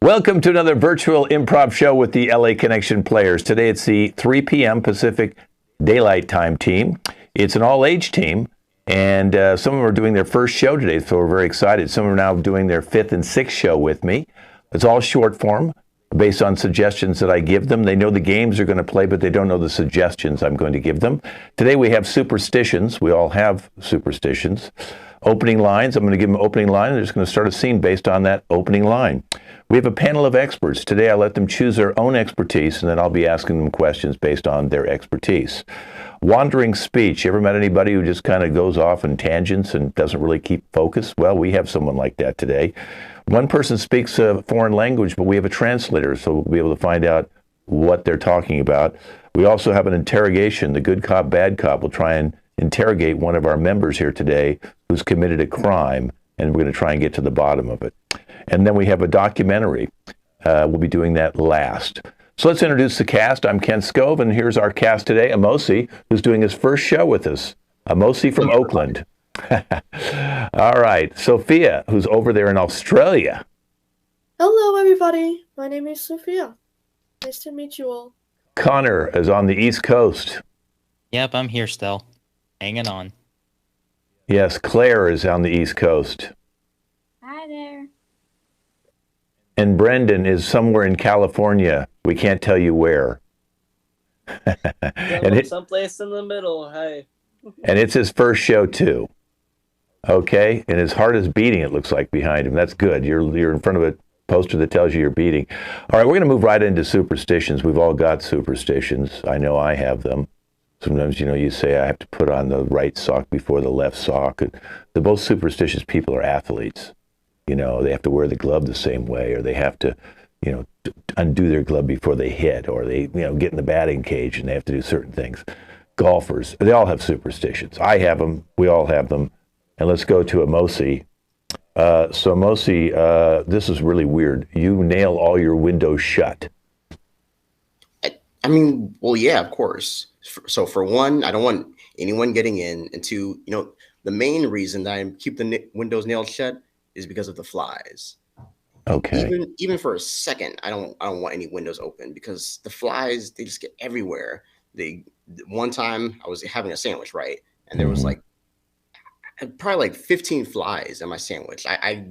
Welcome to another virtual improv show with the LA Connection players. Today it's the 3 p.m. Pacific Daylight Time team. It's an all-age team, and some of them are doing their first show today, so we're very excited. Some are now doing their fifth and sixth show with me. It's all short form, based on suggestions that I give them. They know the games they're going to play, but they don't know the suggestions I'm going to give them. Today we have superstitions. We all have superstitions. Opening lines. I'm going to give them an opening line, and they're just going to start a scene based on that opening line. We have a panel of experts. Today I let them choose their own expertise, and then I'll be asking them questions based on their expertise. Wandering speech. You ever met anybody who just kind of goes off in tangents and doesn't really keep focus? Well, we have someone like that today. One person speaks a foreign language, but we have a translator, so we'll be able to find out what they're talking about. We also have an interrogation. The good cop, bad cop will try and interrogate one of our members here today who's committed a crime, and we're going to try and get to the bottom of it. And then we have a documentary. We'll be doing that last. So let's introduce the cast. I'm Ken Scove, and here's our cast today, Amosi, who's doing his first show with us. Amosi from Oakland. All right. Sophia, who's over there in Australia. Hello, everybody. My name is Sophia. Nice to meet you all. Connor is on the East Coast. Yep, I'm here still. Hanging on. Yes, Claire is on the East Coast. Hi there. And Brendan is somewhere in California. We can't tell you where. Someplace in the middle. Hey. And it's his first show too. Okay, and his heart is beating. It looks like behind him. That's good. You're in front of a poster that tells you you're beating. All right, we're going to move right into superstitions. We've all got superstitions. I know I have them. Sometimes, you say I have to put on the right sock before the left sock. The most superstitious people are athletes. They have to wear the glove the same way, or they have to, undo their glove before they hit, or they, get in the batting cage and they have to do certain things. Golfers, they all have superstitions. I have them. We all have them. And let's go to Amosi. So Amosi, this is really weird. You nail all your windows shut. Well, yeah, of course. So for one, I don't want anyone getting in. And two, the main reason that I keep the windows nailed shut is because of the flies. Okay. Even for a second, I don't want any windows open because the flies, they just get everywhere. One time I was having a sandwich, right? And there was probably 15 flies in my sandwich. I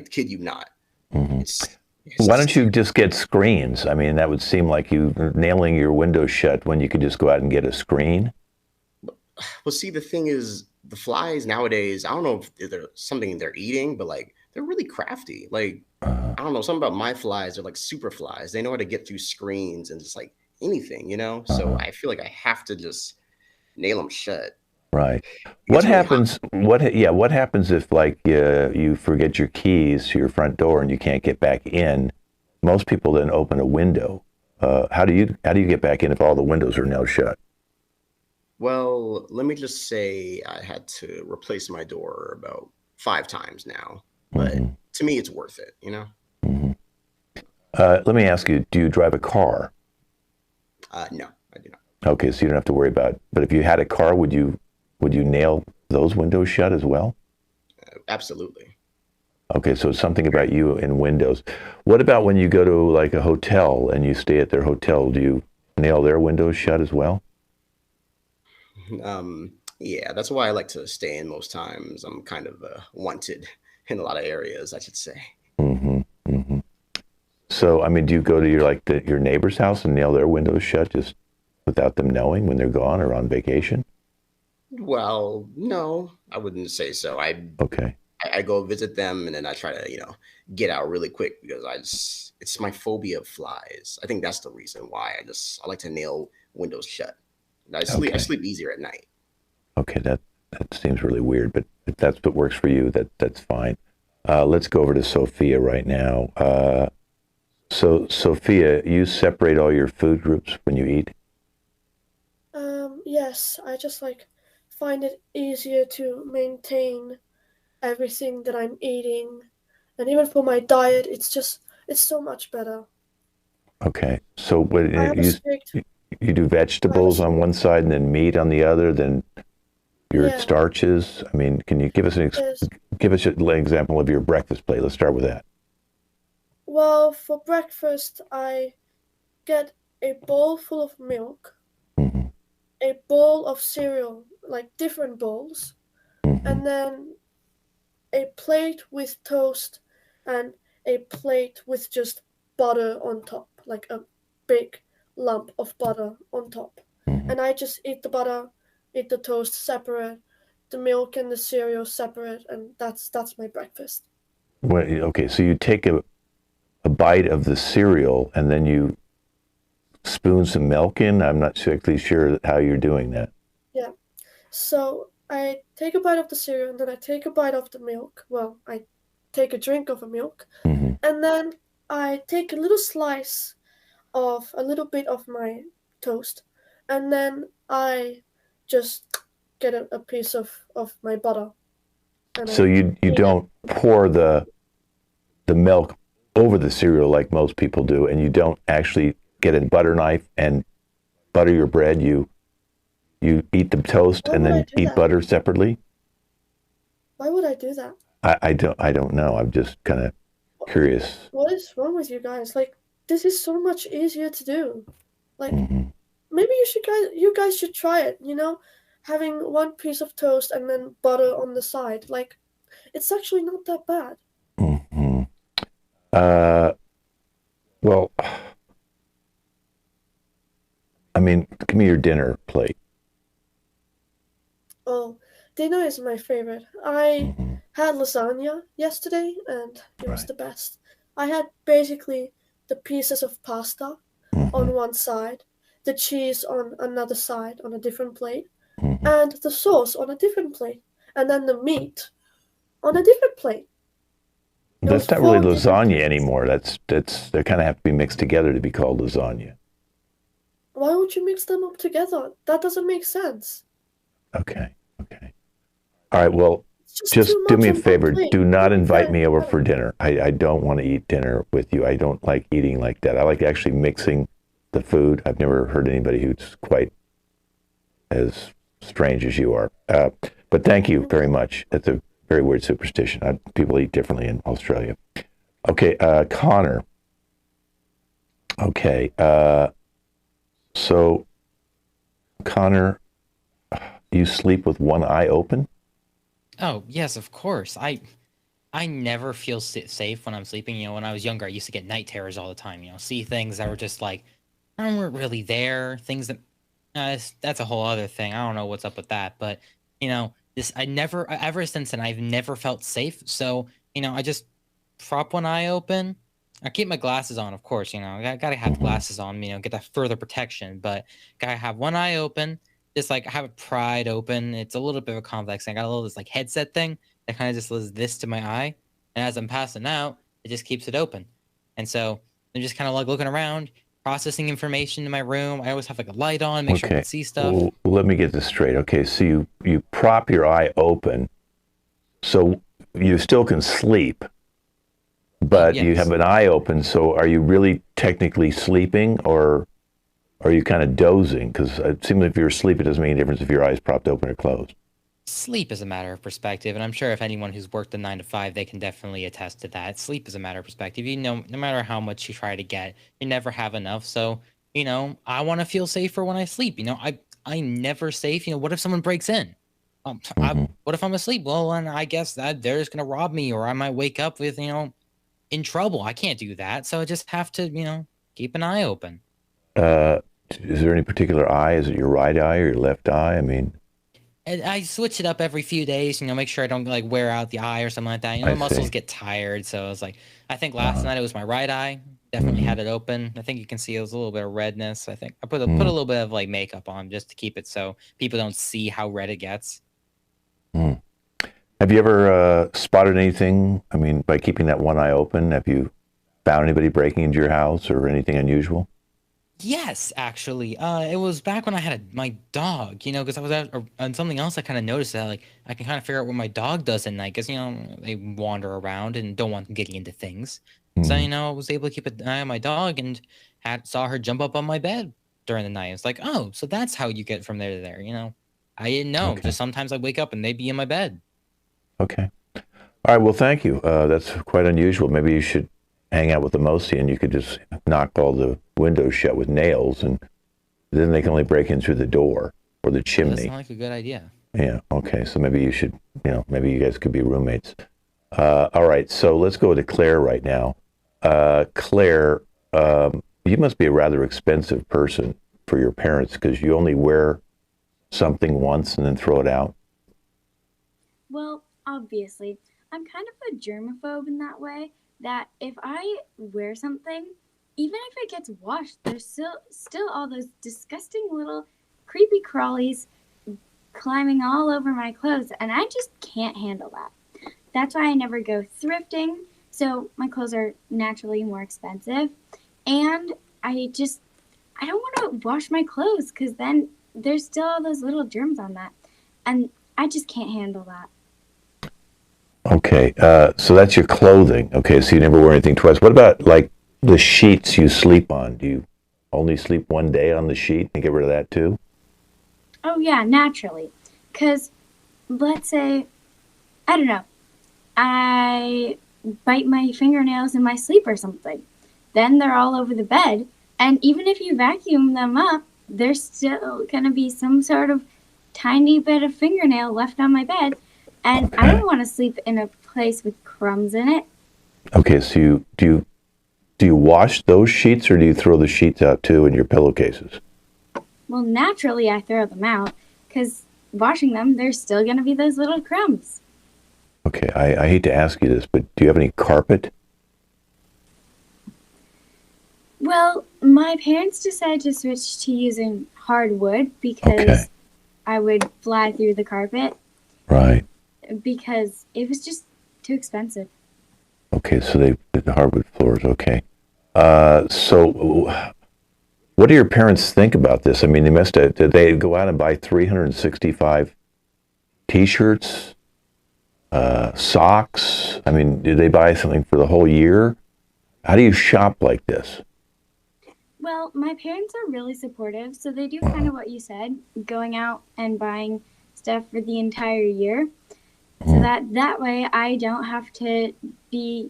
kid you not. Why don't you just get screens? I mean, that would seem like you nailing your windows shut when you could just go out and get a screen. Well, see, the thing is, the flies nowadays, I don't know if they're something they're eating, but they're really crafty. I don't know, something about my flies are like super flies. They know how to get through screens and just anything, So I feel like I have to just nail them shut. Right. What happens? What happens if you forget your keys to your front door and you can't get back in? Most people then open a window. How do you get back in if all the windows are nailed shut? Well, let me just say I had to replace my door about 5 times now, but to me, it's worth it. Let me ask you: do you drive a car? No, I do not. Okay, so you don't have to worry about it. But if you had a car, would you nail those windows shut as well? Absolutely. Okay, so it's something about you and windows. What about when you go to a hotel and you stay at their hotel? Do you nail their windows shut as well? Yeah, that's why I like to stay in most times. I'm kind of wanted in a lot of areas, I should say. So, do you go to your neighbor's house and nail their windows shut just without them knowing when they're gone or on vacation? Well, no, I wouldn't say so. I go visit them and then I try to, get out really quick because it's my phobia of flies. I think that's the reason why I like to nail windows shut. I sleep easier at night. Okay, that seems really weird, but if that's what works for you, that's fine. Let's go over to Sophia right now. So Sophia, you separate all your food groups when you eat? Yes, I just find it easier to maintain everything that I'm eating, and even for my diet, it's so much better. Okay, so you do vegetables on one side and then meat on the other, then your starches. Can you give us an example of your breakfast plate? Let's start with that. Well, for breakfast, I get a bowl full of milk, Mm-hmm. a bowl of cereal, like different bowls, Mm-hmm. and then a plate with toast and a plate with just butter on top, like a big lump of butter on top. Mm-hmm. And I just eat the butter, eat the toast separate, the milk and the cereal separate, and that's my breakfast. Well, okay, so you take a bite of the cereal and then you spoon some milk in. I'm not exactly sure how you're doing that. Yeah. So I take a bite of the cereal and then I take a bite of the milk. Well, I take a drink of the milk Mm-hmm. and then I take a little slice of a little bit of my toast and then I just get a piece of my butter. And So you eat it. don't pour the milk over the cereal like most people do, and you don't actually get a butter knife and butter your bread. You eat the toast Why and would I then do eat that? butter separately. Why would I do that? I don't know. I'm just kind of curious. What is wrong with you guys? Like, this is so much easier to do. Like, Mm-hmm. maybe you guys should try it, having one piece of toast and then butter on the side. Like, it's actually not that bad. Mm-hmm. Well, I mean, give me your dinner plate. Oh, dinner is my favorite. I Mm-hmm. had lasagna yesterday and it was Right. the best. I had basically the pieces of pasta Mm-hmm. on one side, the cheese on another side on a different plate, Mm-hmm. and the sauce on a different plate, and then the meat on a different plate. It was That's not really 4 different lasagna pieces. anymore. They kind of have to be mixed together to be called lasagna. Why would you mix them up together? That doesn't make sense. Okay. Okay. All right. Well, It's just just too do much me a on one favor. plate. Do not Maybe invite try me it over together. for dinner. I don't want to eat dinner with you. I don't like eating like that. I like actually mixing the food. I've never heard anybody who's quite as strange as you are. But thank you very much. That's a very weird superstition. People eat differently in Australia. Okay, Connor. Okay, so Connor, you sleep with one eye open? Oh, yes, of course. I never feel safe when I'm sleeping. When I was younger, I used to get night terrors all the time. See things that were just like, weren't really there. Things that that's a whole other thing. I don't know what's up with that, but this I never ever since then I've never felt safe. So I just prop one eye open. I keep my glasses on, of course. I gotta have Mm-hmm. glasses on. Get that further protection. But gotta have one eye open. Just like have it pried open. It's a little bit of a complex thing. I got a little this like headset thing that kind of just does this to my eye, and as I'm passing out, it just keeps it open. And so I'm just kind of like looking around, processing information in my room. I always have like a light on, make sure I Okay. can see stuff. Well, let me get this straight. Okay, so you prop your eye open, so you still can sleep, but you yes. have an eye open. So are you really technically sleeping, or are you kind of dozing? Because it seems like if you're asleep, it doesn't make any difference if your eyes propped open or closed. Sleep is a matter of perspective, and I'm sure if anyone who's worked a 9 to 5, they can definitely attest to that. Sleep is a matter of perspective. No matter how much you try to get, you never have enough. So, I want to feel safer when I sleep. I'm never safe. What if someone breaks in? Mm-hmm. What if I'm asleep? Well, and I guess that they're just gonna rob me, or I might wake up with in trouble. I can't do that, so I just have to keep an eye open. Is there any particular eye? Is it your right eye or your left eye? I mean, And I switch it up every few days, make sure I don't like wear out the eye or something like that. I The muscles see. get tired. So I was like, I think last night it was my right eye. Definitely had it open. I think you can see it was a little bit of redness. I think I put a little bit of like makeup on just to keep it so people don't see how red it gets. Have you ever spotted anything? I mean, by keeping that one eye open, have you found anybody breaking into your house or anything unusual? Yes, actually. It was back when I had my dog, because I was out on something else. I kind of noticed that, like, I can kind of figure out what my dog does at night, because, they wander around and don't want them getting into things. So, I was able to keep an eye on my dog and saw her jump up on my bed during the night. It's like, oh, so that's how you get from there to there. I didn't know. Okay. Just sometimes I wake up and they'd be in my bed. Okay. All right. Well, thank you. That's quite unusual. Maybe you should hang out with the Mosian, you could just knock all the windows shut with nails, and then they can only break in through the door or the That chimney. sounds like a good idea. Yeah. Okay. So maybe you should, maybe you guys could be roommates. All right. So let's go to Claire right now. Claire, you must be a rather expensive person for your parents because you only wear something once and then throw it out. Well, obviously, I'm kind of a germaphobe in that way that if I wear something, even if it gets washed, there's still all those disgusting little creepy crawlies climbing all over my clothes, and I just can't handle that. That's why I never go thrifting, so my clothes are naturally more expensive, and I don't want to wash my clothes because then there's still all those little germs on that, and I just can't handle that. Okay. So that's your clothing. Okay. So you never wear anything twice. What about like the sheets you sleep on? Do you only sleep one day on the sheet and get rid of that too? Oh yeah, naturally. Because, let's say, I don't know, I bite my fingernails in my sleep or something. Then they're all over the bed, and even if you vacuum them up, there's still going to be some sort of tiny bit of fingernail left on my bed, and I don't want to sleep in a place with crumbs in it. Okay. So do you wash those sheets or do you throw the sheets out too in your pillowcases? Well, naturally, I throw them out, because washing them, there's still going to be those little crumbs. Okay. I hate to ask you this, but do you have any carpet? Well, my parents decided to switch to using hardwood because Okay. I would fly through the carpet Right. because it was just too expensive. Okay. So they did the hardwood floors. Okay. So what do your parents think about this? I mean, did they go out and buy 365 T-shirts, socks? I mean, did they buy something for the whole year? How do you shop like this? Well, my parents are really supportive, so they do kind of what you said, going out and buying stuff for the entire year. So that way I don't have to be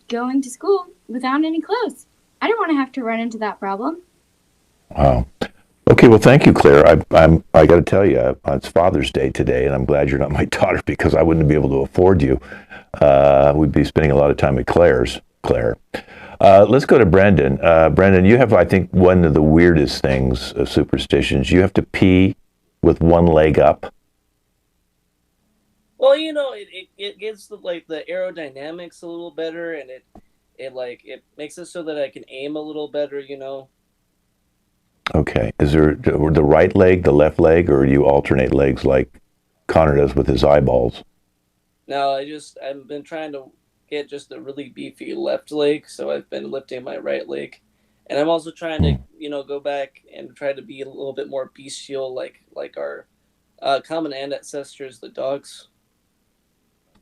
going to school without any clothes. I don't want to have to run into that problem. Wow. Okay, well, thank you, Claire. I got to tell you, it's Father's Day today, and I'm glad you're not my daughter because I wouldn't be able to afford you. We'd be spending a lot of time at Claire. Let's go to Brendan. Brendan, you have, I think, one of the weirdest things, superstitions. You have to pee with one leg up. Well, it gives the aerodynamics a little better, and it makes it so that I can aim a little better. Okay. Is there the right leg, the left leg, or do you alternate legs like Connor does with his eyeballs? No, I've been trying to get just a really beefy left leg, so I've been lifting my right leg, and I'm also trying to go back and try to be a little bit more bestial, like our common ancestors, the dogs.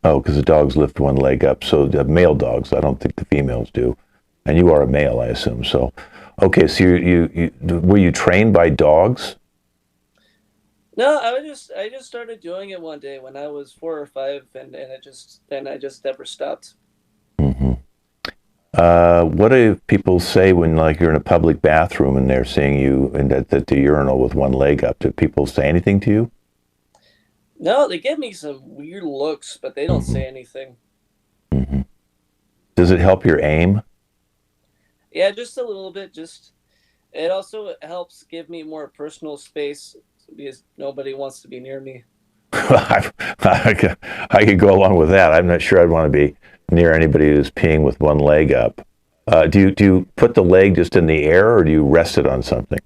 Oh, because the dogs lift one leg up. So the male dogs, I don't think the females do. And you are a male, I assume. So, okay. So you were you trained by dogs? No, I just started doing it one day when I was 4 or 5, and I just never stopped. Mm-hmm. What do people say when you're in a public bathroom and they're seeing you at the urinal with one leg up? Do people say anything to you? No, they give me some weird looks, but they don't say anything. Mm-hmm. Does it help your aim? Yeah, just a little bit. It also helps give me more personal space because nobody wants to be near me. I could go along with that. I'm not sure I'd want to be near anybody who's peeing with one leg up. Do you put the leg just in the air, or do you rest it on something?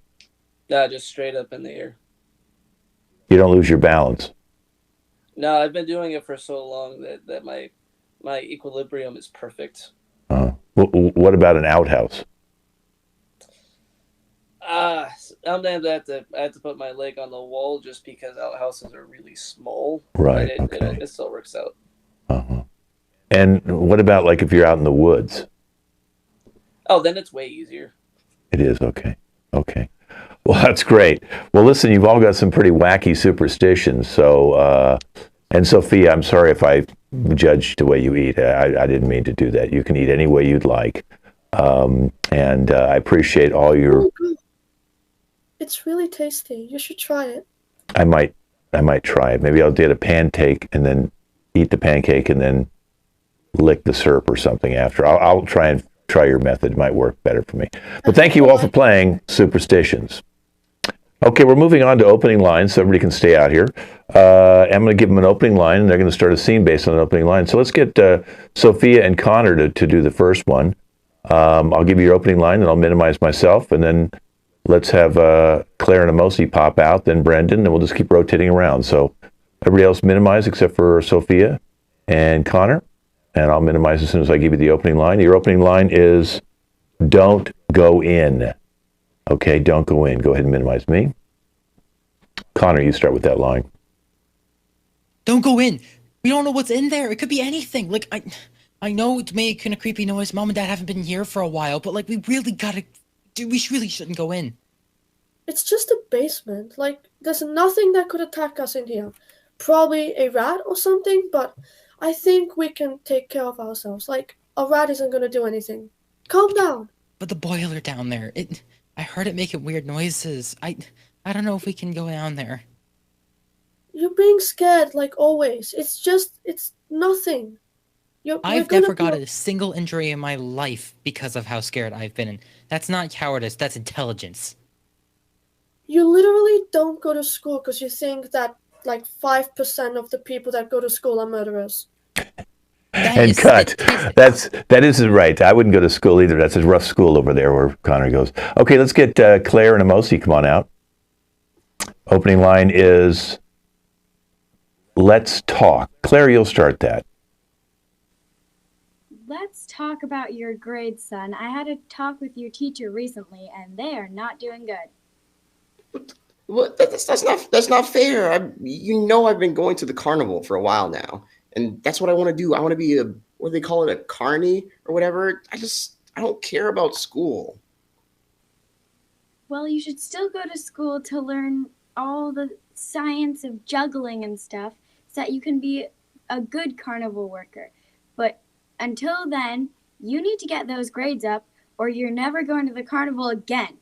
No, just straight up in the air. You don't lose your balance. No, I've been doing it for so long that my equilibrium is perfect. What about an outhouse? Sometimes I have to put my leg on the wall just because outhouses are really small. Right. But Okay. it still works out. Uh-huh. And what about if you're out in the woods? Oh, then it's way easier. It is. Okay. Okay. Well, that's great. Well, listen, you've all got some pretty wacky superstitions. So, And Sophia, I'm sorry if I judged the way you eat. I didn't mean to do that. You can eat any way you'd like. And I appreciate all your. Oh, good. It's really tasty. You should try it. I might try it. Maybe I'll get a pancake and then eat the pancake and then lick the syrup or something after. I'll try your method. It might work better for me. But thank you all for playing Superstitions. Okay, we're moving on to opening lines, so everybody can stay out here. I'm going to give them an opening line, and they're going to start a scene based on an opening line. So let's get Sophia and Connor to do the first one. I'll give you your opening line, and I'll minimize myself, and then let's have Claire and Amosi pop out, then Brendan, and we'll just keep rotating around. So everybody else minimize except for Sophia and Connor, and I'll minimize as soon as I give you the opening line. Your opening line is, don't go in. Okay, don't go in. Go ahead and minimize me. Connor, you start with that line. Don't go in. We don't know what's in there. It could be anything. Like, I know it's making a creepy noise. Mom and Dad haven't been here for a while, but like, we really gotta. Dude, we really shouldn't go in. It's just a basement. Like, there's nothing that could attack us in here. Probably a rat or something, but I think we can take care of ourselves. Like, a rat isn't gonna do anything. Calm down. But the boiler down there, I heard it making weird noises. I don't know if we can go down there. You're being scared like always. It's nothing. I've never got a single injury in my life because of how scared I've been. And that's not cowardice, that's intelligence. You literally don't go to school because you think that like 5% of the people that go to school are murderers. And cut. That isn't right. I wouldn't go to school either. That's a rough school over there where Connor goes. Okay, let's get Claire and Amosi. Come on out. Opening line is, let's talk. Claire, you'll start that. Let's talk about your grades, son. I had a talk with your teacher recently, and they are not doing good. What? That's not fair. I've been going to the carnival for a while now, and that's what I want to do. I want to be what do they call it, a carny or whatever. I don't care about school. Well, you should still go to school to learn all the science of juggling and stuff so that you can be a good carnival worker. But until then, you need to get those grades up or you're never going to the carnival again.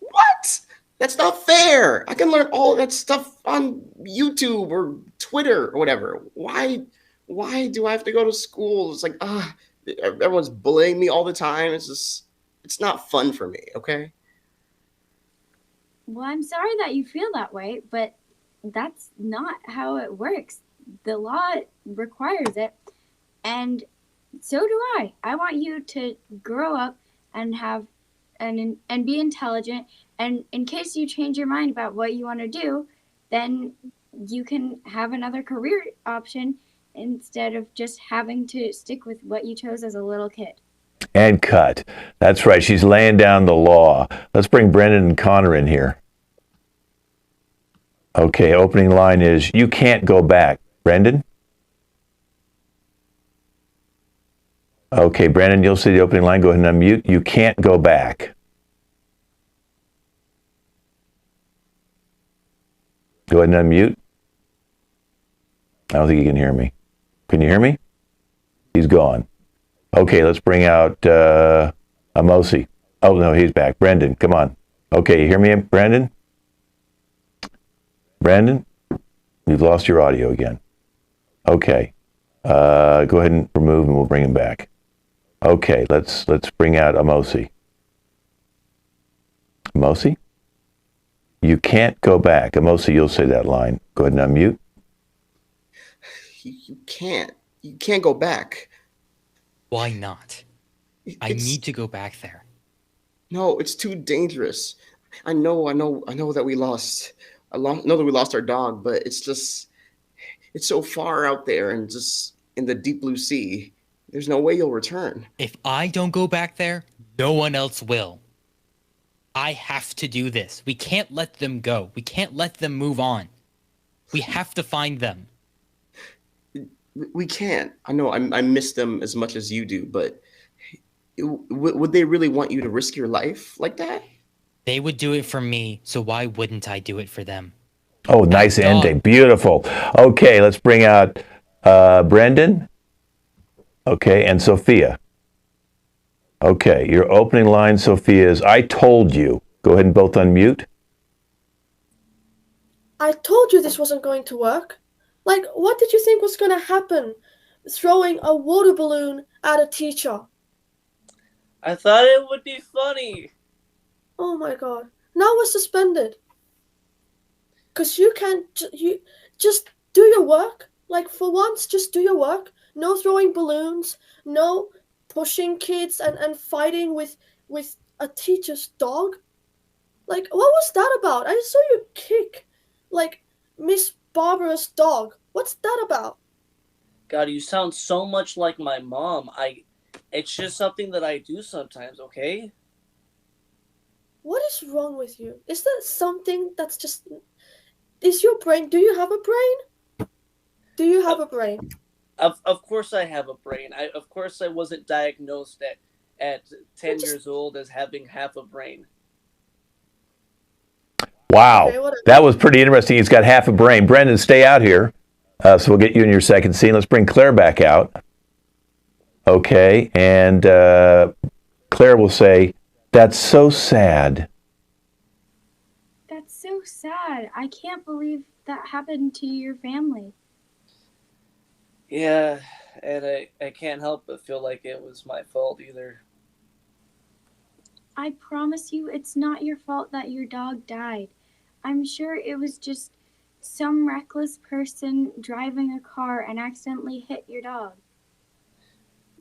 What? That's not fair. I can learn all that stuff on YouTube or Twitter or whatever. Why do I have to go to school? It's like, everyone's bullying me all the time. It's not fun for me, okay? Well, I'm sorry that you feel that way, but that's not how it works. The law requires it, and so do I. I want you to grow up and and be intelligent, and in case you change your mind about what you want to do, then you can have another career option instead of just having to stick with what you chose as a little kid. And cut. That's right. She's laying down the law. Let's bring Brendan and Connor in here. Okay, opening line is, you can't go back. Brendan? Okay, Brendan, you'll see the opening line. Go ahead and unmute. You can't go back. Go ahead and unmute. I don't think you can hear me. Can you hear me? He's gone. Okay, let's bring out Amosi. Oh, no, he's back. Brendan, come on. Okay, you hear me, Brandon? Brandon, we've lost your audio again. Okay, go ahead and remove and we'll bring him back. Okay, let's bring out Amosi. Amosi? You can't go back. Amosi, you'll say that line. Go ahead and unmute. You can't go back. Why not? I need to go back there. No, it's too dangerous. I know that we lost. Know that we lost our dog, but it's so far out there and just in the deep blue sea. There's no way you'll return. If I don't go back there, no one else will. I have to do this. We can't let them go. We can't let them move on. We have to find them. We can't. I know I miss them as much as you do, but would they really want you to risk your life like that? They would do it for me, so why wouldn't I do it for them? Oh, nice Dog. ending. Beautiful. Okay, let's bring out Brendan. Okay, and Sophia. Okay, your opening line, Sophia, is I told you. Go ahead and both unmute. I told you this wasn't going to work. Like, what did you think was going to happen? Throwing a water balloon at a teacher. I thought it would be funny. Oh my god. Now we're suspended. Because you can't, you just do your work. Like, for once, just do your work. No throwing balloons. No pushing kids and fighting with a teacher's dog. Like, what was that about? I saw you kick, like, Miss Barbara's dog. What's that about? God, you sound so much like my mom. It's just something that I do sometimes, okay? What is wrong with you? Is there something that's just... Is your brain... Do you have a brain? Do you have a brain? Of course I have a brain. Of course I wasn't diagnosed at 10 years old as having half a brain. Wow, Okay, whatever. that was pretty interesting. He's got half a brain. Brendan, stay out here. So we'll get you in your second scene. Let's bring Claire back out. Okay, and Claire will say, that's so sad. That's so sad. I can't believe that happened to your family. Yeah, and I can't help but feel like it was my fault either. I promise you it's not your fault that your dog died. I'm sure it was just some reckless person driving a car and accidentally hit your dog.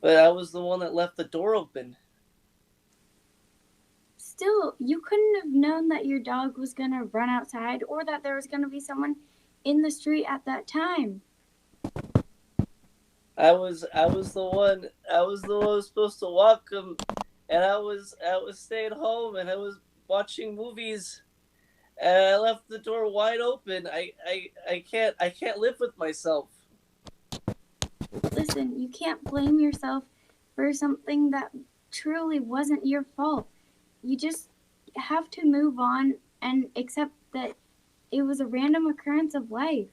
But I was the one that left the door open. Still, you couldn't have known that your dog was going to run outside or that there was going to be someone in the street at that time. I was the one who was supposed to walk him, and I was staying home and I was watching movies, and I left the door wide open. I can't live with myself. Listen, you can't blame yourself for something that truly wasn't your fault. You just have to move on and accept that it was a random occurrence of life.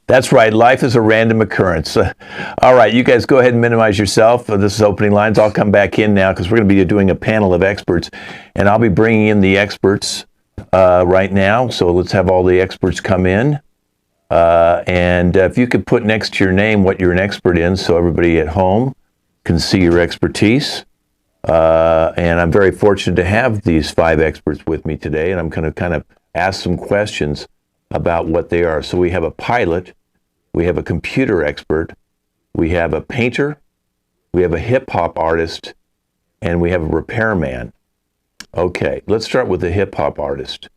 That's right. Life is a random occurrence. All right, you guys go ahead and minimize yourself. This is opening lines. I'll come back in now because we're going to be doing a panel of experts, and I'll be bringing in the experts right now. So let's have all the experts come in. And if you could put next to your name what you're an expert in so everybody at home can see your expertise. And I'm very fortunate to have these 5 experts with me today, and I'm going to kind of ask some questions about what they are. So we have a pilot, we have a computer expert, we have a painter, we have a hip-hop artist, and we have a repairman. Okay, let's start with the hip-hop artist.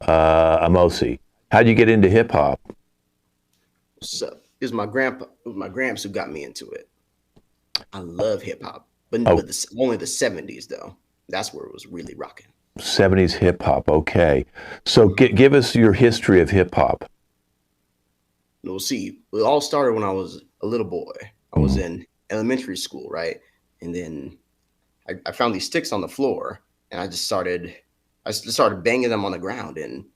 Amosi, how'd you get into hip-hop? So it was my gramps who got me into it. I love hip hop, but only the 70s though. That's where it was really rocking. 70s hip-hop, okay. So give us your history of hip-hop. We'll see. It all started when I was a little boy. I was in elementary school, right? And then I found these sticks on the floor, and I just started banging them on the ground, and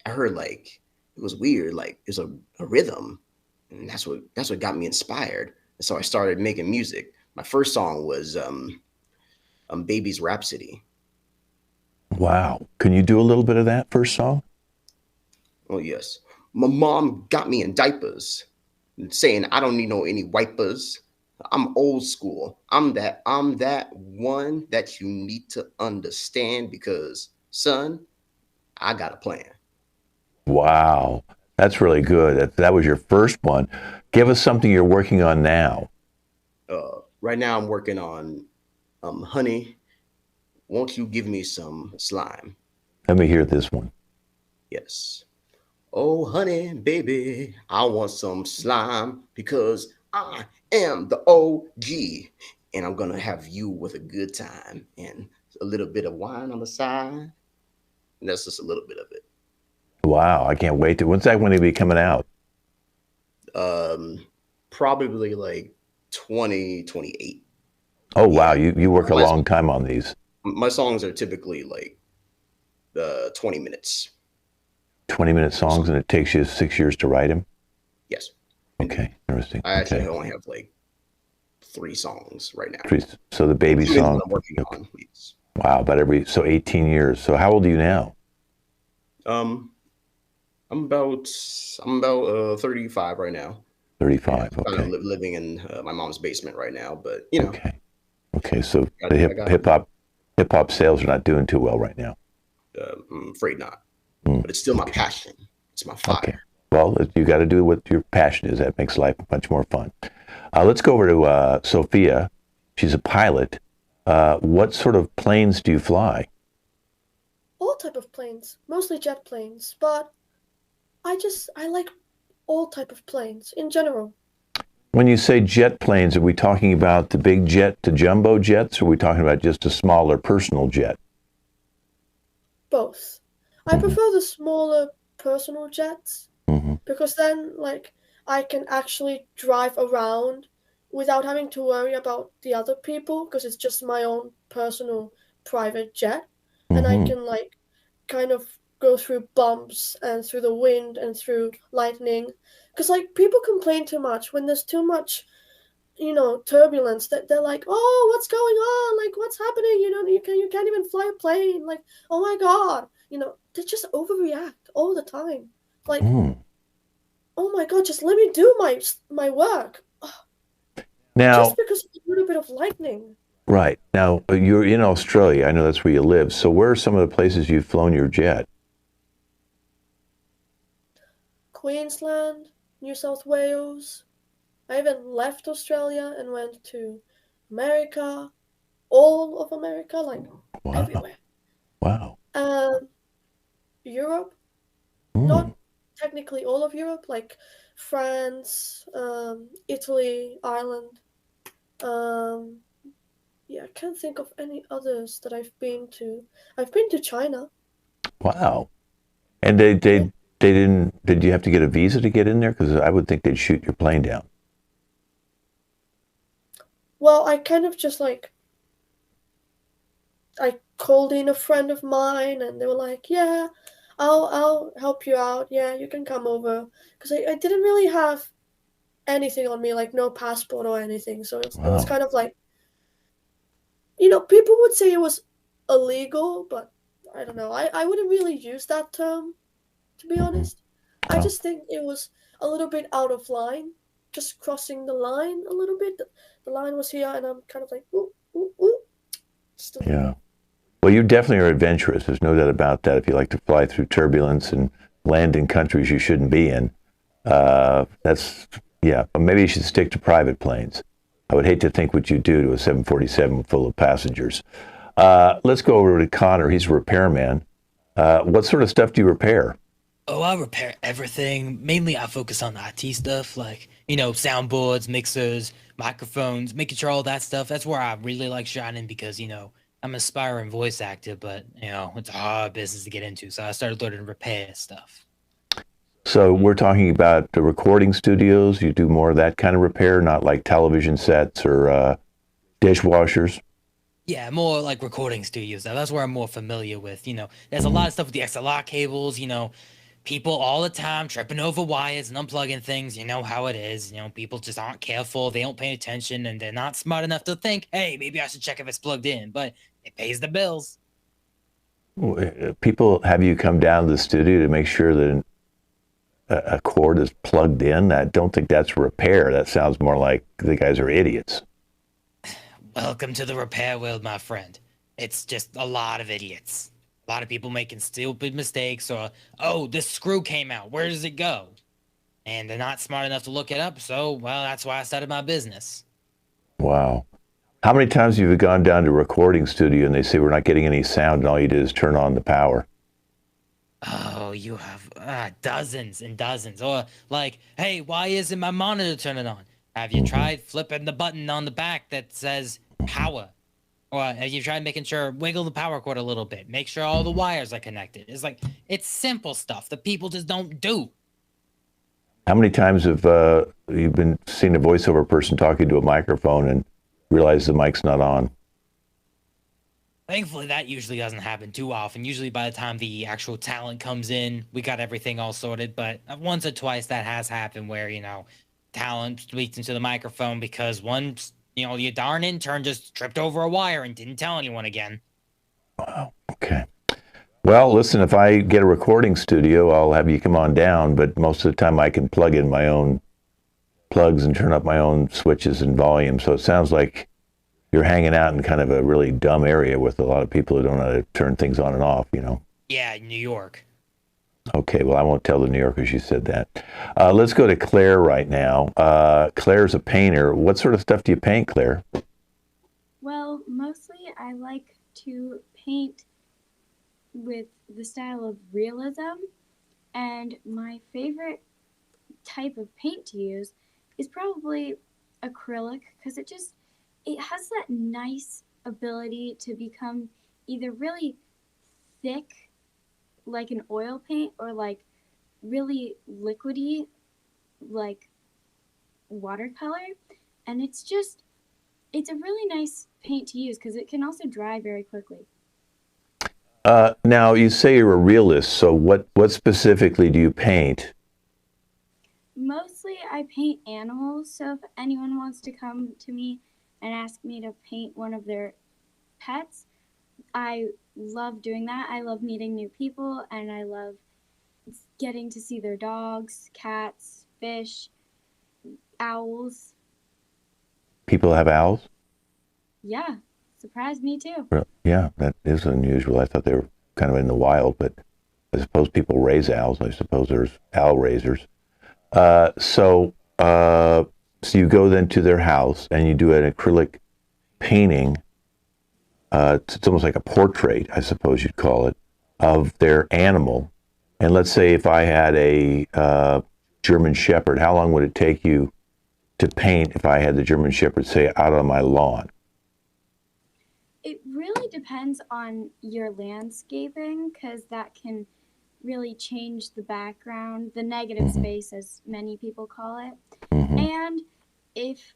I heard like it was weird, like it's a rhythm, and that's what got me inspired. And so I started making music. My first song was Baby's Rhapsody. Wow. Can you do a little bit of that first song? Oh yes. My mom got me in diapers, saying I don't need any wipers. I'm old school. I'm that one that you need to understand because, son, I got a plan. Wow. That's really good. That was your first one. Give us something you're working on now. Right now I'm working on Honey, Won't You Give Me Some Slime? Let me hear this one. Yes. Oh, honey, baby, I want some slime because I am the OG and I'm going to have you with a good time and a little bit of wine on the side. And that's just a little bit of it. Wow. I can't wait to. When's that going to be coming out? Probably like 2028. Oh, wow. You work a long time on these. My songs are typically like 20 minutes. 20-minute songs, and it takes you 6 years to write them? Yes. Okay, interesting. I actually Okay. only have like 3 songs right now. So the baby Including song. what I'm working on. Yes. Wow, so 18 years. So how old are you now? I'm about 35 right now. 35. Kind Okay. of living in my mom's basement right now, but you know. Okay. Okay. So I the got- hip hop sales are not doing too well right now. I'm afraid not. But it's still my passion. It's my fire. Okay. Well, you got to do what your passion is. That makes life much more fun. Let's go over to Sophia. She's a pilot. What sort of planes do you fly? All type of planes, mostly jet planes, but I like all type of planes in general. When you say jet planes, are we talking about the big jet to jumbo jets, or are we talking about just a smaller personal jet? Both. I prefer the smaller personal jets because then, like, I can actually drive around without having to worry about the other people because it's just my own personal private jet, and I can like kind of go through bumps and through the wind and through lightning because like people complain too much when there's too much turbulence that they're like, oh, what's going on, like what's happening, you can't even fly a plane, like, oh my god, they just overreact all the time, like, oh my god, just let me do my work. Now, just because of a little bit of lightning. Right. Now, you're in Australia. I know that's where you live. So where are some of the places you've flown your jet? Queensland, New South Wales. I even left Australia and went to America, all of America, like everywhere. Wow. Europe, not technically all of Europe, like France, Italy, Ireland. Yeah, I can't think of any others that I've been to. I've been to China. Wow. And they didn't, did you have to get a visa to get in there? Because I would think they'd shoot your plane down. Well, I kind of just like, I called in a friend of mine and they were like, yeah, I'll help you out. Yeah, you can come over. Because I didn't really have anything on me, like no passport or anything. So it was kind of like, people would say it was illegal, but I don't know. I wouldn't really use that term, to be honest. I just think it was a little bit out of line, just crossing the line a little bit. The line was here, and I'm kind of like, ooh, ooh, ooh. Yeah. Well, you definitely are adventurous. There's no doubt about that. If you like to fly through turbulence and land in countries you shouldn't be in, yeah. Maybe you should stick to private planes. I would hate to think what you do to a 747 full of passengers. Let's go over to Connor. He's a repairman. What sort of stuff do you repair? Oh, I repair everything. Mainly I focus on IT stuff, like, soundboards, mixers, microphones, making sure all that stuff. That's where I really like shining because, I'm an aspiring voice actor, but, it's a hard business to get into. So I started learning to repair stuff. So we're talking about the recording studios. You do more of that kind of repair, not like television sets or dishwashers? Yeah, more like recording studios. Now, that's where I'm more familiar with. There's a lot of stuff with the XLR cables, people all the time tripping over wires and unplugging things. You know how it is. People just aren't careful. They don't pay attention and they're not smart enough to think, hey, maybe I should check if it's plugged in, but it pays the bills. People have you come down to the studio to make sure that a cord is plugged in. I don't think that's repair. That sounds more like the guys are idiots. Welcome to the repair world, my friend. It's just a lot of idiots. A lot of people making stupid mistakes or, oh, this screw came out. Where does it go? And they're not smart enough to look it up. So, well, that's why I started my business. Wow. How many times have you gone down to a recording studio and they say we're not getting any sound and all you did is turn on the power? Oh, you have dozens and dozens. Or like, hey, why isn't my monitor turning on? Have you tried flipping the button on the back that says power? Or have you tried making sure, wiggle the power cord a little bit, make sure all the wires are connected? It's simple stuff that people just don't do. How many times have you been seeing a voiceover person talking to a microphone and realize the mic's not on? Thankfully, that usually doesn't happen too often. Usually, by the time the actual talent comes in, we got everything all sorted. But once or twice, that has happened where, talent speaks into the microphone because once, your darn intern just tripped over a wire and didn't tell anyone again. Wow. Okay. Well, listen, if I get a recording studio, I'll have you come on down, but most of the time I can plug in my own plugs and turn up my own switches and volume. So it sounds like you're hanging out in kind of a really dumb area with a lot of people who don't know how to turn things on and off, Yeah, New York. Okay, well, I won't tell the New Yorkers you said that. Let's go to Claire right now. Claire's a painter. What sort of stuff do you paint, Claire? Well, mostly I like to paint with the style of realism, and my favorite type of paint to use is probably acrylic because it has that nice ability to become either really thick like an oil paint or like really liquidy like watercolor, and it's a really nice paint to use because it can also dry very quickly. Now, you say you're a realist, so what specifically do you paint? Mostly I paint animals, so if anyone wants to come to me and ask me to paint one of their pets, I love doing that. I love meeting new people, and I love getting to see their dogs, cats, fish, owls. People have owls? Yeah, surprised me too. Yeah, that is unusual. I thought they were kind of in the wild, but I suppose people raise owls. I suppose there's owl raisers. So you go then to their house and you do an acrylic painting. It's almost like a portrait, I suppose you'd call it, of their animal. And let's say if I had a German Shepherd, how long would it take you to paint if I had the German Shepherd, say, out on my lawn? It really depends on your landscaping because that can really change the background, the negative space, as many people call it. And if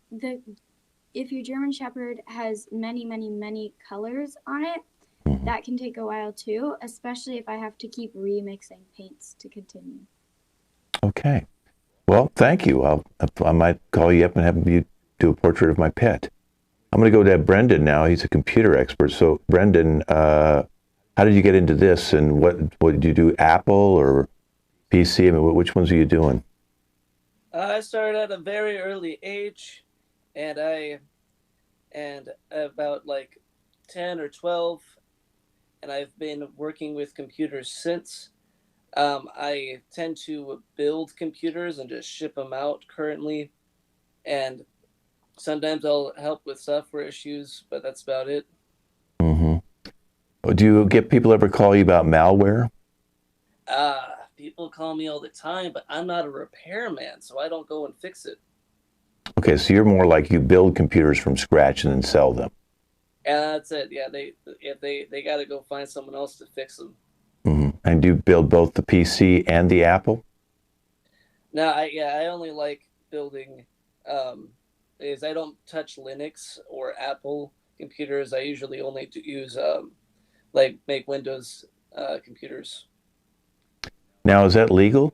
your German Shepherd has many colors on it, that can take a while too, especially if I have to keep remixing paints to continue. Okay. Well, thank you. I might call you up and have you do a portrait of my pet. I'm going to go to Brendan now. He's a computer expert. So, Brendan, how did you get into this, and what did you do? Apple or PC? I mean, which ones are you doing? I started at a very early age, and about like 10 or 12, and I've been working with computers since. I tend to build computers and just ship them out currently, and sometimes I'll help with software issues, but that's about it. Do you get people ever call you about malware? People call me all the time, but I'm not a repairman, so I don't go and fix it. Okay, so you're more like you build computers from scratch and then sell them. And that's it. Yeah, they got to go find someone else to fix them. And do you build both the PC and the Apple? No, I only like building. Is I don't touch Linux or Apple computers. I usually only use make Windows computers. Now, is that legal?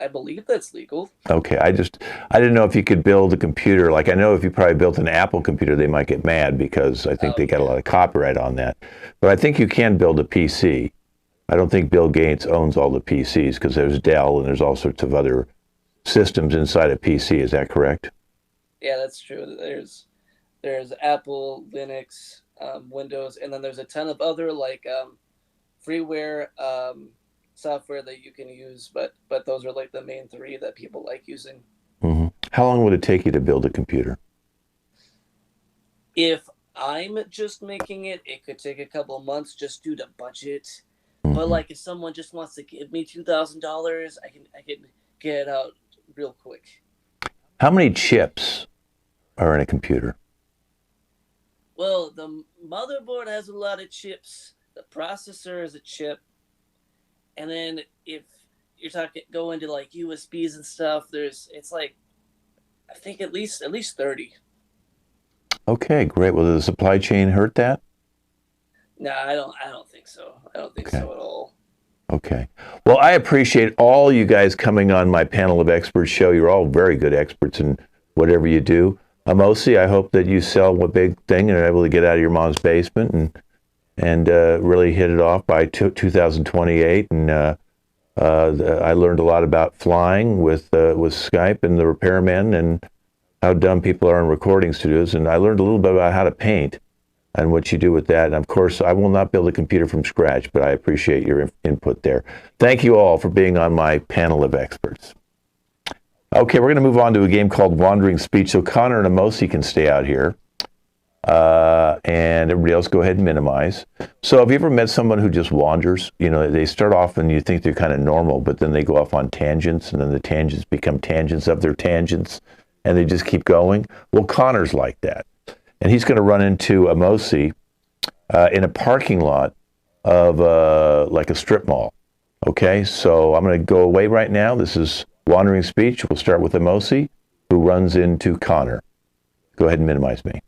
I believe that's legal. Okay, I didn't know if you could build a computer. Like, I know if you probably built an Apple computer, they might get mad because I think they got a lot of copyright on that. But I think you can build a PC. I don't think Bill Gates owns all the PCs because there's Dell and there's all sorts of other systems inside a PC. Is that correct? Yeah, that's true. There's Apple, Linux, Windows, and then there's a ton of other freeware software that you can use, but those are like the main three that people like using. How long would it take you to build a computer? If I'm just making it, it could take a couple of months just due to budget. But like if someone just wants to give me $2,000, I can get it out real quick. How many chips are in a computer? Well, the motherboard has a lot of chips. The processor is a chip. And then if you're talking go into like USBs and stuff, it's like I think at least 30. Okay, great. Well, did the supply chain hurt that? No, I don't think so. I don't think so at all. Okay. Well, I appreciate all you guys coming on my panel of experts show. You're all very good experts in whatever you do. Amosi, I hope that you sell a big thing and are able to get out of your mom's basement and really hit it off by 2028. And I learned a lot about flying with Skype and the repairman and how dumb people are in recording studios. And I learned a little bit about how to paint and what you do with that. And of course, I will not build a computer from scratch, but I appreciate your input there. Thank you all for being on my panel of experts. Okay, we're going to move on to a game called Wandering Speech. So Connor and Amosi can stay out here. And everybody else go ahead and minimize. So have you ever met someone who just wanders? You know, they start off and you think they're kind of normal, but then they go off on tangents, and then the tangents become tangents of their tangents, and they just keep going? Well, Connor's like that. And he's going to run into Amosi in a parking lot of like a strip mall. Okay, so I'm going to go away right now. This is Wandering Speech. We'll start with Amosi, who runs into Connor. Go ahead and minimize me.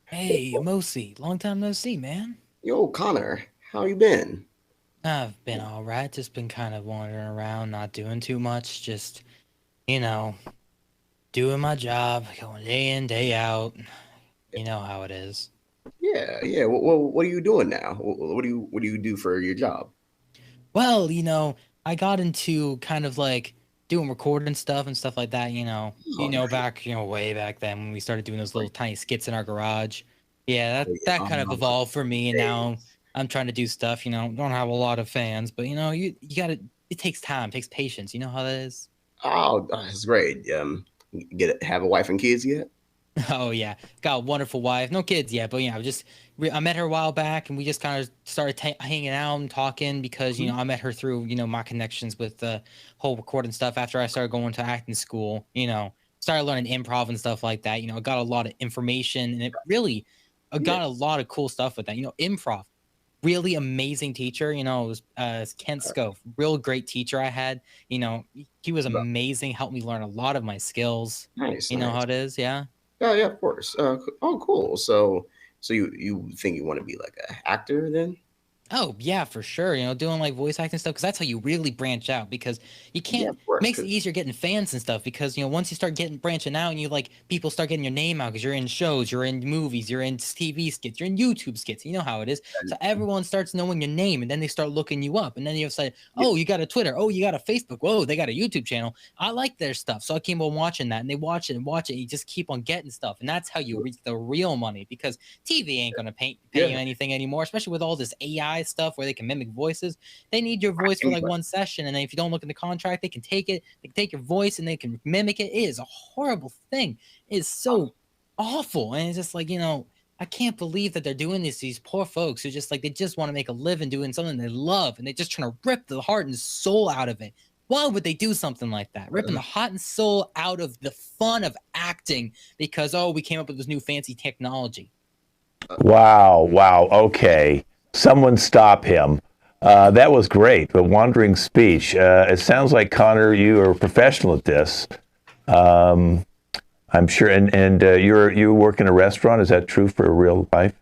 Hey, Amosi, long time no see, man. Yo, Connor, how you been? I've been all right. Just been kind of wandering around, not doing too much. Just, you know, doing my job, going day in, day out. You know how it is. Yeah. What are you doing now? What do you do for your job? Well, you know, I got into kind of like doing recording stuff and stuff like that, Nice. back, way back then when we started doing those little tiny skits in our garage. Yeah, that kind of evolved for me, and now I'm trying to do stuff, don't have a lot of fans, but you gotta, it takes time, it takes patience. You know how that is? Oh, that's great. Have a wife and kids yet? Oh yeah, got a wonderful wife, no kids yet, but I met her a while back, and we just kind of started hanging out and talking because I met her through my connections with the whole recording stuff. After I started going to acting school, started learning improv and stuff like that. I got a lot of information, and it really got a lot of cool stuff with that. Improv, really amazing teacher. It was Kent Scove, real great teacher I had. He was amazing, helped me learn a lot of my skills. Nice. You know how it is, yeah. Yeah, of course. Oh, cool. So you think you want to be like an actor then? Oh yeah, for sure. Doing like voice acting stuff, because that's how you really branch out. Because you can't of course, makes it easier getting fans and stuff. Because once you start getting branching out, and people start getting your name out, because you're in shows, you're in movies, you're in TV skits, you're in YouTube skits. You know how it is. So everyone starts knowing your name, and then they start looking you up, and then you say, "Oh, you got a Twitter. Oh, you got a Facebook. Whoa, they got a YouTube channel. I like their stuff." So I keep on watching that, and they watch it and watch it. And you just keep on getting stuff, and that's how you reach the real money. Because TV ain't gonna pay you anything anymore, especially with all this AI stuff where they can mimic voices. They need your voice for like one session, and then if you don't look in the contract, they can take it. They can take your voice and they can mimic it. It is a horrible thing. It is so awful, and it's just like I can't believe that they're doing this. These poor folks who just they just want to make a living doing something they love, and they're just trying to rip the heart and soul out of it. Why would they do something like that? Ripping the heart and soul out of the fun of acting because we came up with this new fancy technology. Wow. Okay. Someone stop him. That was great, but wandering speech. It sounds like, Connor, you are a professional at this. I'm sure, and you work in a restaurant. Is that true for real life?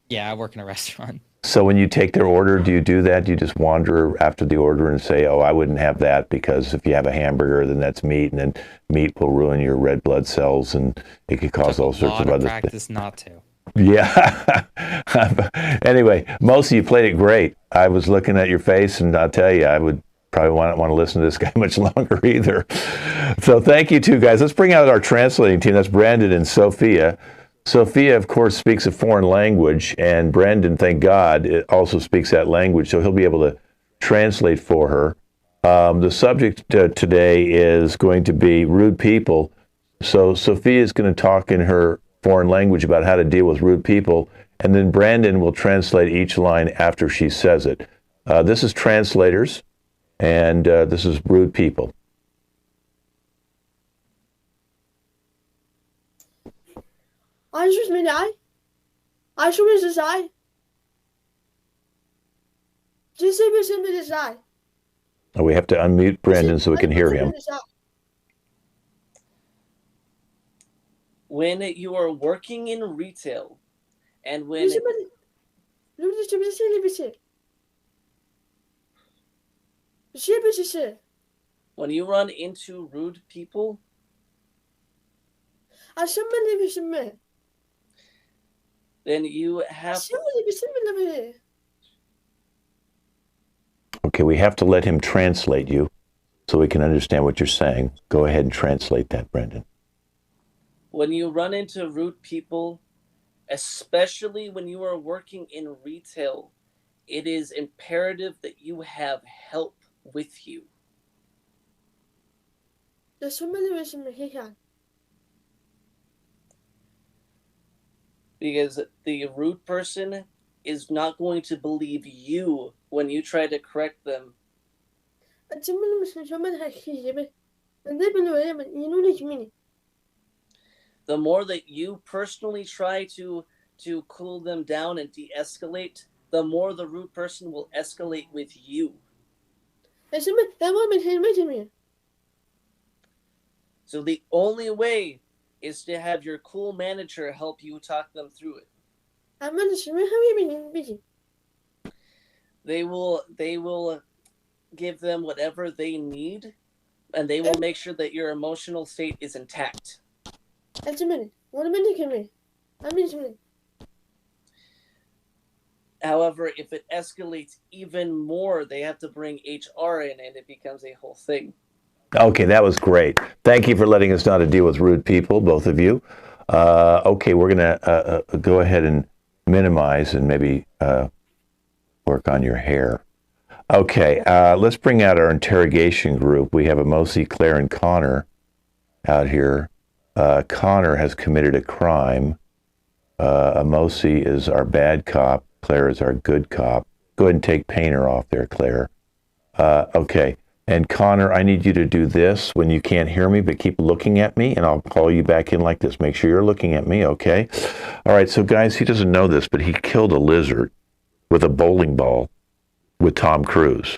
Yeah, I work in a restaurant. So when you take their order, do you do that? Do you just wander after the order and say, "Oh, I wouldn't have that because if you have a hamburger, then that's meat, and then meat will ruin your red blood cells, and it could cause all sorts of other things." Practice not to. Yeah. Anyway, most of you played it great. I was looking at your face, and I'll tell you, I would probably want to listen to this guy much longer either. So thank you two guys. Let's bring out our translating team. That's Brandon and Sophia. Sophia, of course, speaks a foreign language, and Brandon, thank God, also speaks that language, so he'll be able to translate for her. The subject today is going to be rude people. So Sophia is going to talk in her foreign language about how to deal with rude people, and then Brandon will translate each line after she says it. This is translators, and this is rude people. We have to unmute Brandon so we can hear him. when you are working in retail, and when 잠시만. when you run into rude people, then you have Okay, we have to let him translate you so we can understand what you're saying. Go ahead and translate that, Brendan. when you run into rude people, especially when you are working in retail, it is imperative that you have help with you. Because the rude person is not going to believe you when you try to correct them. The more that you personally try to cool them down and de-escalate, the more the rude person will escalate with you. So the only way is to have your cool manager help you talk them through it. They will give them whatever they need, and they will make sure that your emotional state is intact. However, if it escalates even more, they have to bring HR in, and it becomes a whole thing. Okay, that was great. Thank you for letting us know how to deal with rude people, both of you. Okay, we're going to go ahead and minimize and maybe work on your hair. Okay, let's bring out our interrogation group. We have Amosi, Claire, and Connor out here. Connor has committed a crime. Amosi is our bad cop. Claire is our good cop. Go ahead and take Painter off there, Claire. Okay. And Connor, I need you to do this when you can't hear me, but keep looking at me, and I'll call you back in like this. Make sure you're looking at me, okay? All right, so guys, he doesn't know this, but he killed a lizard with a bowling ball with Tom Cruise,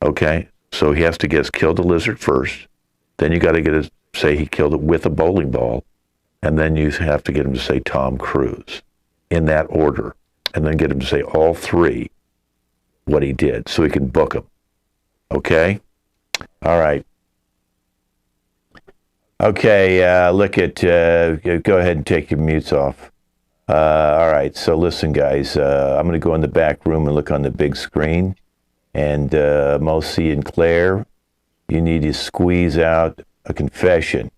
okay? So he has to guess killed a lizard first. Then you got to get to say he killed it with a bowling ball, and then you have to get him to say Tom Cruise in that order, and then get him to say all three what he did so we can book him, okay? All right. Okay, look at, go ahead and take your mutes off. All right, so listen, guys, I'm going to go in the back room and look on the big screen. And Mosi and Claire, you need to squeeze out a confession.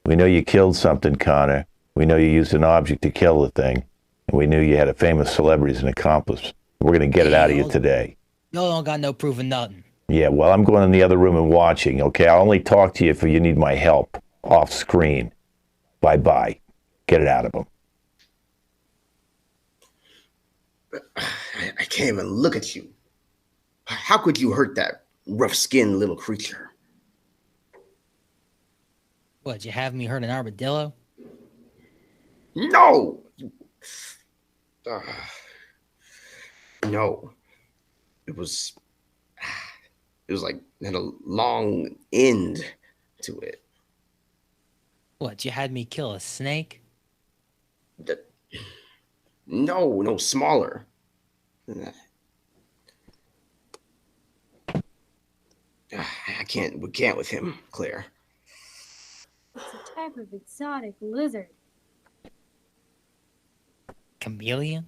We know you killed something, Connor. We know you used an object to kill the thing. And we knew you had a famous celebrity as an accomplice. We're going to get it out of you today. Y'all don't got no proof of nothing. Yeah, well, I'm going in the other room and watching, okay? I'll only talk to you if you need my help off screen. Bye-bye. Get it out of them. I can't even look at you. How could you hurt that rough-skinned little creature? What, you have me hurt an armadillo? No! No. It was like had a long end to it. What, you had me kill a snake? No, smaller. We can't with him, Claire. It's a type of exotic lizard. Chameleon?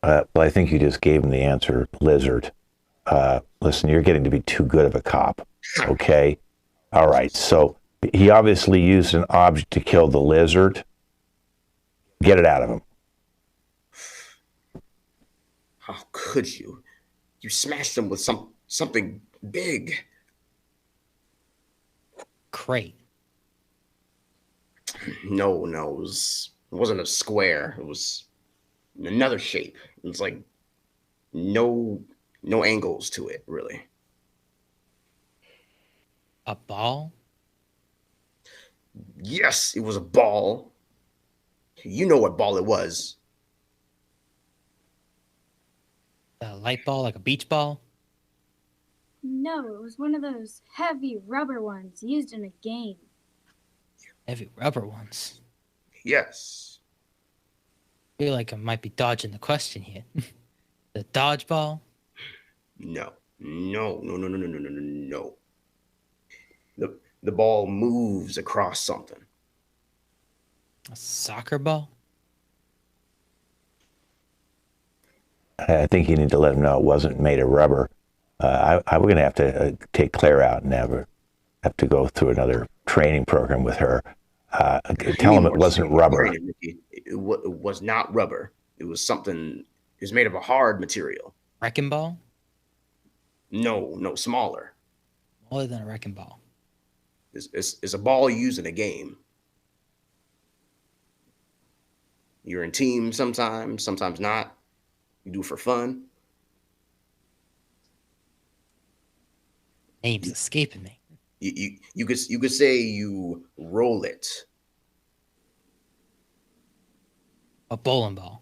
Well, I think you just gave him the answer, lizard. Listen, you're getting to be too good of a cop, okay? All right, so he obviously used an object to kill the lizard. Get it out of him. How could you? You smashed him with something big. Crate. No, it wasn't a square. It was another shape. It was like no angles to it, really. A ball? Yes, it was a ball. You know what ball it was. A light ball, like a beach ball? No, it was one of those heavy rubber ones used in a game. Heavy rubber ones. Yes. I feel like I might be dodging the question here. The dodgeball? No. No. No. No. No. No. No. No. No. No. The ball moves across something. A soccer ball? I think you need to let him know it wasn't made of rubber. We're going to have to take Claire out and have to go through another training program with her. Tell him it wasn't rubber. It was not rubber. It was something. It was made of a hard material. Wrecking ball? No, smaller. Smaller than a wrecking ball. It's a ball used in a game. You're in teams sometimes not. You do it for fun. Name's escaping me. You could say you roll it. A bowling ball.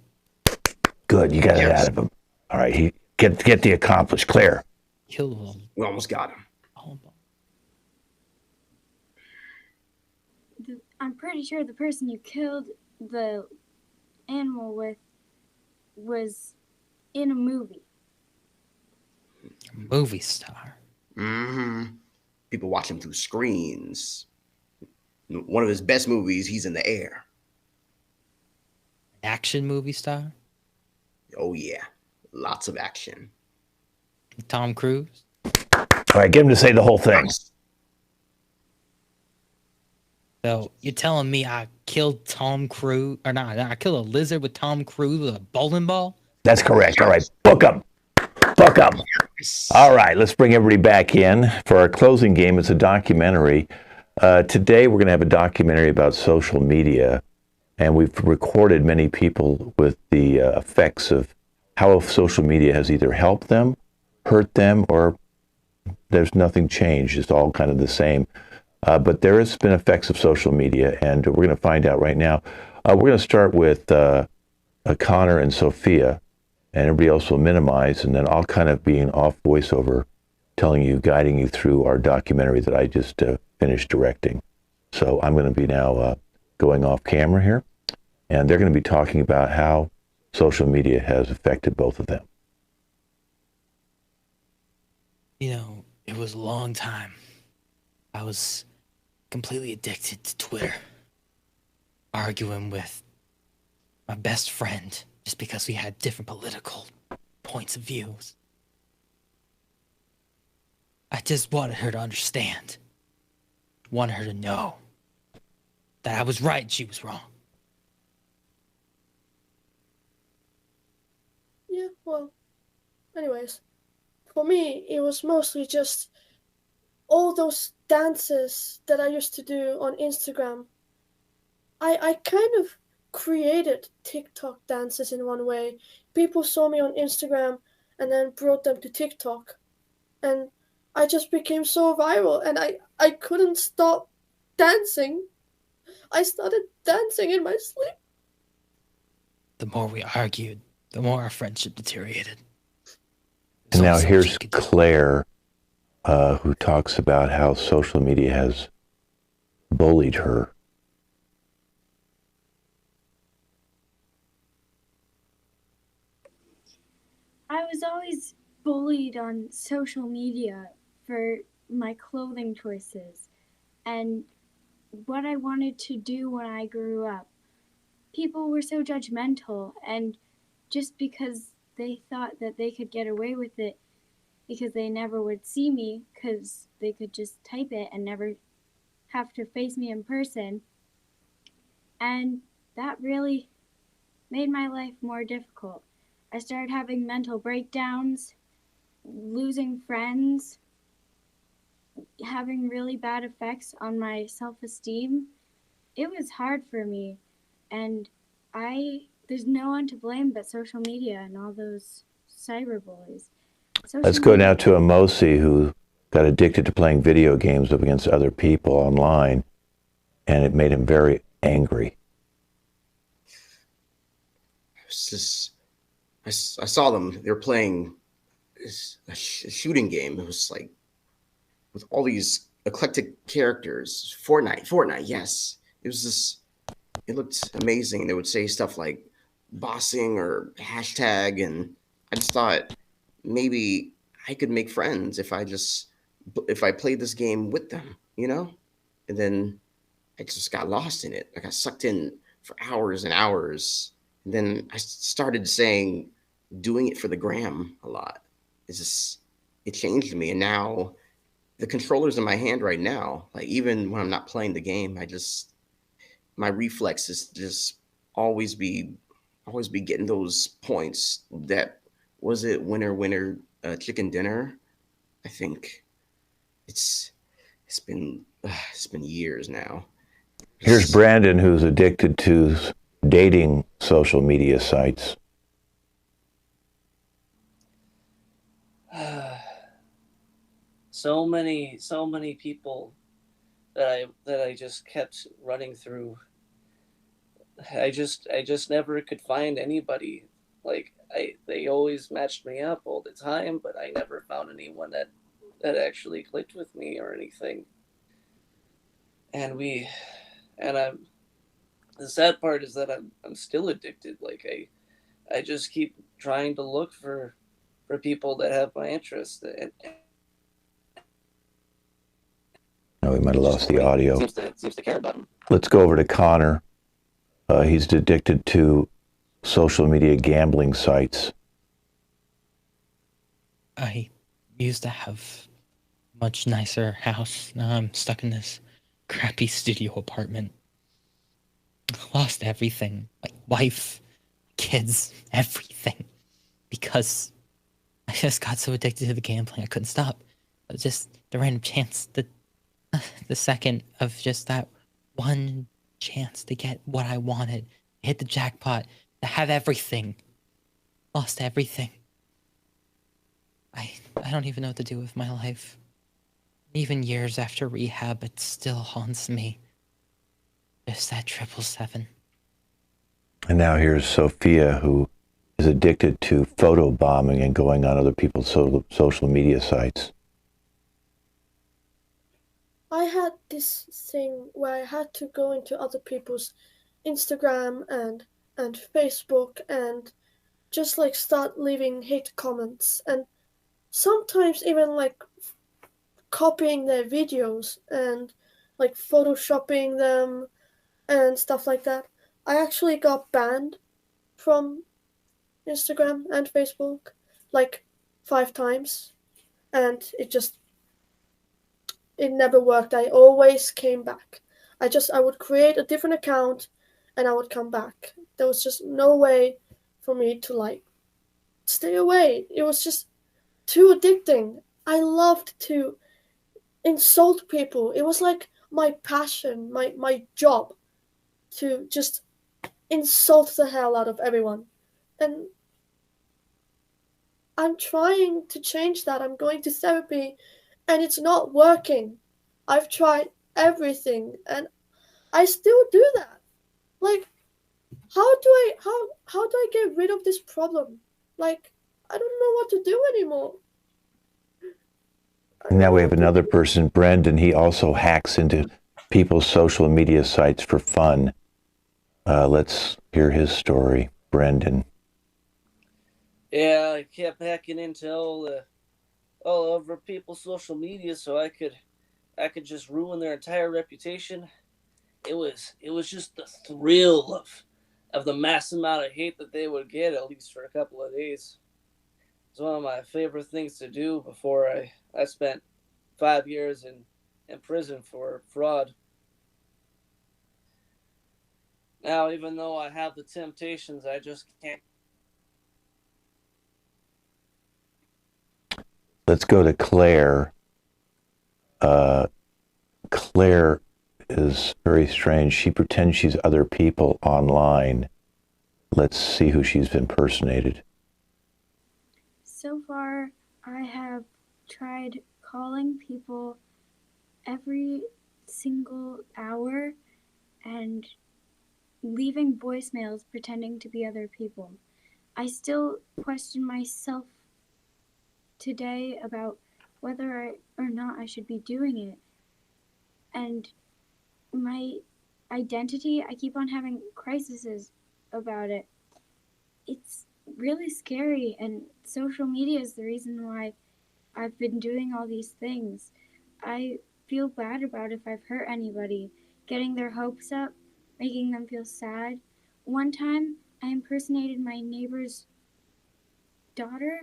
Good, you got it out of him. All right, get the accomplished, Claire. Kill them. We almost got him. Bowling ball. I'm pretty sure the person you killed the animal with was in a movie. A movie star. Mm-hmm. People watch him through screens. One of his best movies, he's in the air. Action movie star? Oh yeah, lots of action. Tom Cruise? All right, get him to say the whole thing. Nice. So you're telling me I killed Tom Cruise, or not? I killed a lizard with Tom Cruise with a bowling ball? That's correct. All right, book him. Book him. All right, let's bring everybody back in for our closing game. It's a documentary. Today we're going to have a documentary about social media, and we've recorded many people with the effects of how social media has either helped them, hurt them, or there's nothing changed. It's all kind of the same. But there has been effects of social media, and we're going to find out right now. We're going to start with Connor and Sophia, and everybody else will minimize, and then I'll kind of be an off voiceover telling you, guiding you through our documentary that I just finished directing. So I'm going to be now going off camera here, and they're going to be talking about how social media has affected both of them. You know, it was a long time. I was completely addicted to Twitter, arguing with my best friend just because we had different political points of views. I just wanted her to understand, wanted her to know that I was right and she was wrong. Yeah, well, anyways, for me, it was mostly just all those dances that I used to do on Instagram. I kind of created TikTok dances in one way. People saw me on Instagram and then brought them to TikTok. And I just became so viral, and I couldn't stop dancing. I started dancing in my sleep. The more we argued, the more our friendship deteriorated. And now So much here's you could do. Claire, who talks about how social media has bullied her. I was always bullied on social media for my clothing choices and what I wanted to do when I grew up. People were so judgmental, and just because they thought that they could get away with it because they never would see me because they could just type it and never have to face me in person. And that really made my life more difficult. I started having mental breakdowns, losing friends, having really bad effects on my self-esteem. It was hard for me, and there's no one to blame but social media and all those cyberbullies. Let's go now to Amosi, who got addicted to playing video games up against other people online, and it made him very angry. I saw them. They were playing a shooting game. It was like with all these eclectic characters. Fortnite. Yes. It it looked amazing. They would say stuff like bossing or hashtag, and I just thought maybe I could make friends if I played this game with them, you know? And then I just got lost in it. I got sucked in for hours and hours. And then I started saying doing it for the gram a lot. It changed me. And now the controller's in my hand right now. Like even when I'm not playing the game, my reflex is to just always be always be getting those points. That was it, chicken dinner. I think it's it's been years now. Here's Brandon, who's addicted to dating social media sites. So many people that I just kept running through. I just never could find anybody. Like they always matched me up all the time, but I never found anyone that actually clicked with me or anything. And I'm the sad part is that I'm still addicted. Like I just keep trying to look for people that have my interest, and No, we might have lost the audio. seems to care about them. Let's go over to Connor. He's addicted to social media gambling sites. I used to have a much nicer house. Now I'm stuck in this crappy studio apartment. Lost everything. My wife, kids, everything. Because I just got so addicted to the gambling I couldn't stop. It was just the random chance, the second of just that one chance to get what I wanted, hit the jackpot, to have everything. Lost everything. I don't even know what to do with my life. Even years after rehab, it still haunts me. Just that 777. And now here's Sophia, who is addicted to photo bombing and going on other people's social media sites. I had this thing where I had to go into other people's Instagram and Facebook and just like start leaving hate comments and sometimes even like copying their videos and like photoshopping them and stuff like that. I actually got banned from Instagram and Facebook like 5 times and it never worked. I always came back. I would create a different account and I would come back. There was just no way for me to like stay away. It was just too addicting. I loved to insult people. It was like my passion, my job to just insult the hell out of everyone. And I'm trying to change that. I'm going to therapy and it's not working. I've tried everything and I still do that. Like how do I get rid of this problem? Like I don't know what to do anymore. And now we have another person, Brendan. He also hacks into people's social media sites for fun. Let's hear his story, Brendan. Yeah, I kept hacking into all over people's social media so I could just ruin their entire reputation. It was just the thrill of the mass amount of hate that they would get, at least for a couple of days. It's one of my favorite things to do before I spent 5 years in prison for fraud. Now, even though I have the temptations, I just can't. Let's go to Claire. Claire is very strange. She pretends she's other people online. Let's see who she's impersonated. So far, I have tried calling people every single hour and leaving voicemails pretending to be other people. I still question myself today about whether or not I should be doing it. And my identity. I keep on having crises about it. It's really scary, and social media is the reason why I've been doing all these things. I feel bad about if I've hurt anybody, getting their hopes up, making them feel sad. One time, I impersonated my neighbor's daughter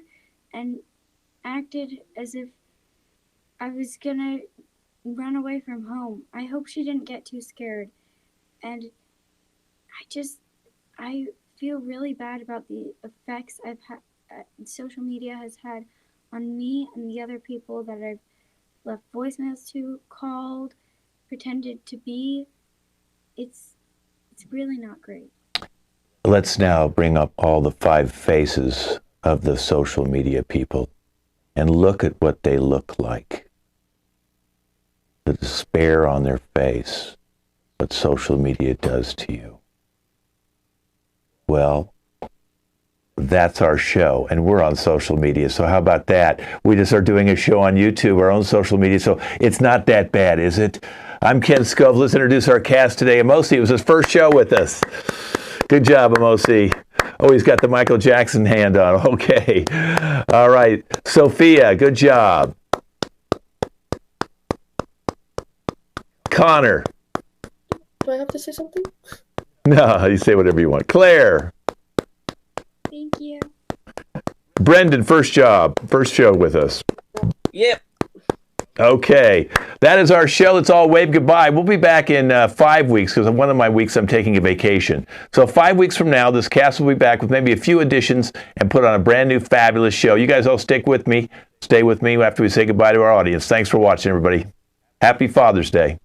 and acted as if I was gonna run away from home. I hope she didn't get too scared. And I feel really bad about the effects social media has had on me and the other people that I've left voicemails to, called, pretended to be. It's really not great. Let's now bring up all the 5 faces of the social media people and look at what they look like. The despair on their face, what social media does to you. Well, that's our show, and we're on social media, so how about that? We just are doing a show on YouTube, our own social media, so it's not that bad, is it? I'm Ken Scove. Let's introduce our cast today. Amosi, it was his first show with us. Good job, Amosi. Oh, he's got the Michael Jackson hand on. Okay. All right. Sophia, good job. Connor. Do I have to say something? No, you say whatever you want. Claire. Thank you. Brendan, first show with us. Yep. Okay, that is our show. Let's all wave goodbye. We'll be back in 5 weeks because one of my weeks I'm taking a vacation. So 5 weeks from now, this cast will be back with maybe a few additions and put on a brand new fabulous show. You guys all stay with me after we say goodbye to our audience. Thanks for watching, everybody. Happy Father's Day.